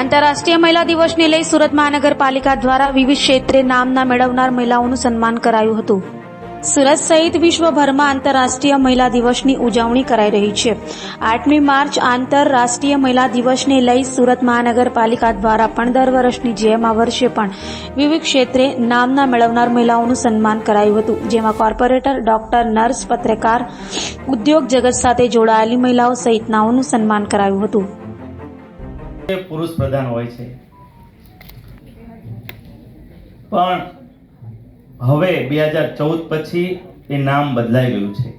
આંતરરાષ્ટ્રીય મહિલા દિવસને લઈ સુરત મહાનગરપાલિકા દ્વારા વિવિધ ક્ષેત્રે નામના મેળવનાર મહિલાઓનું સન્માન કરાયું હતું। સુરત સહિત વિશ્વભરમાં આંતરરાષ્ટ્રીય મહિલા દિવસની ઉજવણી કરાઈ રહી છે। 8મી માર્ચ આંતરરાષ્ટ્રીય મહિલા દિવસને લઈ સુરત મહાનગરપાલિકા દ્વારા પણ દર વર્ષની જેમ આ વર્ષે પણ વિવિધ ક્ષેત્રે નામના મેળવનાર મહિલાઓનું સન્માન કરાયું હતું, જેમાં કોર્પોરેટર, ડોક્ટર, નર્સ, પત્રકાર, ઉદ્યોગ જગત સાથે જોડાયેલી મહિલાઓ સહિતનાઓનું સન્માન કરાયું હતું। પુરુષ પ્રધાન હોય છે, પણ હવે 2014 પછી એ નામ બદલાઈ ગયું છે।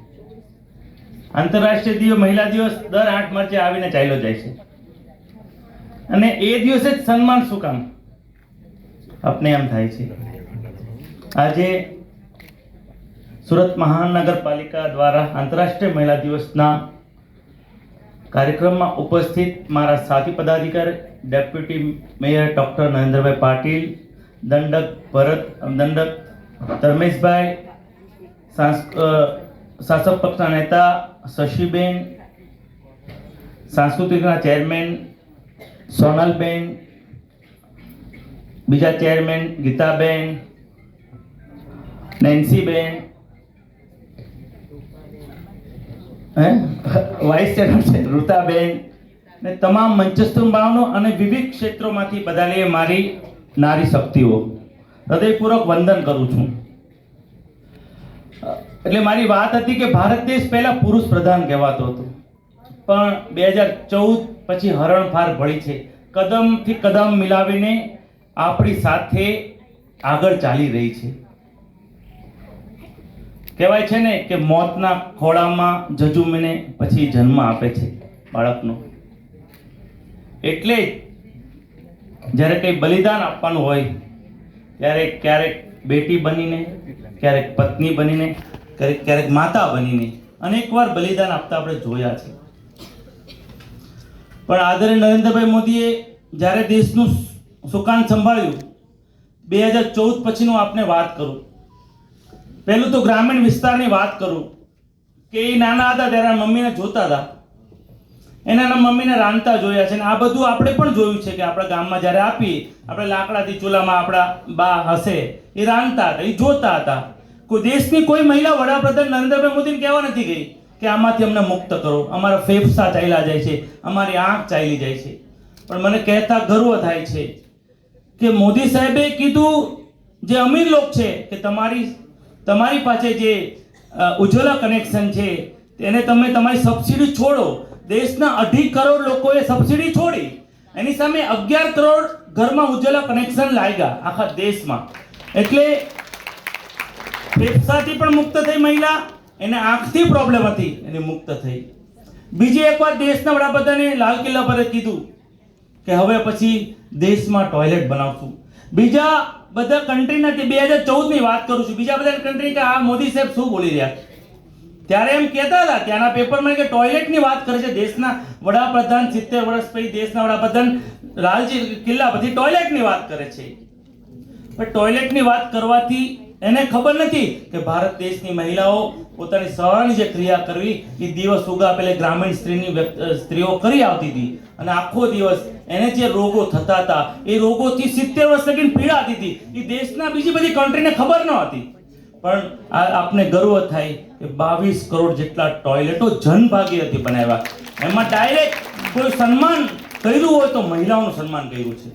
આંતરરાષ્ટ્રીય મહિલા દિવસ દર 8 માર્ચે આવીને ચાલ્યો જાય છે, અને એ દિવસે જ સન્માન શું કામ આપને એમ થાય છે। આજે સુરત મહાનગરપાલિકા દ્વારા આંતરરાષ્ટ્રીય મહિલા દિવસના કાર્યક્રમમાં ઉપસ્થિત મારા સાથી પદાધિકારી deputy mayor doctor Narendrabhai Patil, દંડક ભરત, દંડક ધર્મેશભાઈ, શાસક પક્ષના નેતા શશીબેન, સાંસ્કૃતિકના ચેરમેન સોનલબેન, બીજા ચેરમેન ગીતાબેન, નેન્સીબેન, વાઇસ ચેરમેન છે ઋતાબેન, ને તમામ મંચસ્થ બાવનો અને વિવિધ ક્ષેત્રોમાંથી બધાને મારી નારી શક્તિઓ હૃદયપૂર્વક વંદન કરું છું। એટલે મારી વાત હતી કે ભારત દેશ પહેલા પુરુષ પ્રધાન કહેવાતો હતો, પણ 2014 પછી હરણફાર ભળી છે। કદમથી કદમ મિલાવીને આપણી સાથે આગળ ચાલી રહી છે। કહેવાય છે ને કે મોતના ખોળામાં ઝઝૂમીને પછી જન્મ આપે છે બાળકનો। એટલે જ્યારે કંઈ બલિદાન આપવાનું હોય ત્યારે ક્યારેક બેટી બનીને, ક્યારેક પત્ની બનીને, ક્યારેક માતા બનીને અનેકવાર બલિદાન આપતા આપણે જોયા છે। પણ આદરણીય નરેન્દ્રભાઈ મોદીએ જ્યારે દેશનું સુકાન સંભાળ્યું, 2014 પછીનું આપને વાત કરું, પહેલું તો ગ્રામીણ વિસ્તારની વાત કરું કે એ નાના હતા ત્યારે મમ્મીને જોતા હતા, એના મમ્મીને રાંધતા જોયા છે, અને આ બધું આપણે પણ જોયું છે કે આપણા ગામમાં જ્યારે આપીએ, આપણે લાકડાથી ચૂલામાં આપણા બા હશે એ રાંધતા હતા, એ જોતા હતા। કોઈ દેશની કોઈ મહિલા વડાપ્રધાન નરેન્દ્રભાઈ મોદીને કહેવા નથી ગઈ કે આમાંથી અમને મુક્ત કરો, અમારા ફેફસા ચાલ્યા જાય છે, અમારી આંખ ચાલી જાય છે। પણ મને કહેતા ગર્વ થાય છે કે મોદી સાહેબે કીધું, જે અમીર લોક છે કે તમારી પાસે જે ઉજ્જવલા કનેક્શન છે તેને તમે તમારી સબસિડી છોડો। દેશના 2.5 કરોડ લોકોએ સબસિડી છોડી, એની સામે 11 કરોડ ઘરમાં ઉજ્જવલા કનેક્શન લાગ્યા આખા દેશમાં। એટલે ફેફસાથી પણ મુક્ત થઈ મહિલા, એને આંખથી પ્રોબ્લેમ હતી એની મુક્ત થઈ। બીજી એકવાર દેશના વડાપ્રધાને લાલ કિલ્લા પર કીધું કે હવે પછી દેશમાં ટોયલેટ બનાવશું। બીજા બધા કન્ટ્રીના 2014ની વાત કરું છું, બીજા બધા કન્ટ્રી કે આ મોદી સાહેબ શું બોલી રહ્યા છે, ત્યારે એમ કહેતા હતા ત્યાંના પેપરમાં કે ટોયલેટની વાત કરે છે દેશના વડાપ્રધાન, 70 વર્ષ પછી દેશના વડાપ્રધાન લાલ કિલ્લા પરથી ટોયલેટની વાત કરે છે। પણ ટોયલેટની વાત કરવાથી એને ખબર નથી કે ભારત દેશની મહિલાઓ પોતાની સવારની જે ક્રિયા કરવી એ દિવસ ઉગા પહેલે ગ્રામીણ સ્ત્રીઓ કરી આવતી હતી, અને આખો દિવસ એને જે રોગો થતા હતા એ રોગોથી 70 વર્ષ લગી પીડાતી હતી, એ દેશના બીજી બધી કન્ટ્રીને ખબર ન હતી। પણ આપને ગર્વ થાય કે 22 કરોડ જેટલા ટોયલેટો જનભાગીરથી બનાવ્યા, એમાં ડાયરેક્ટ કોઈ સન્માન કર્યું હોય તો મહિલાઓનું સન્માન કર્યું છે।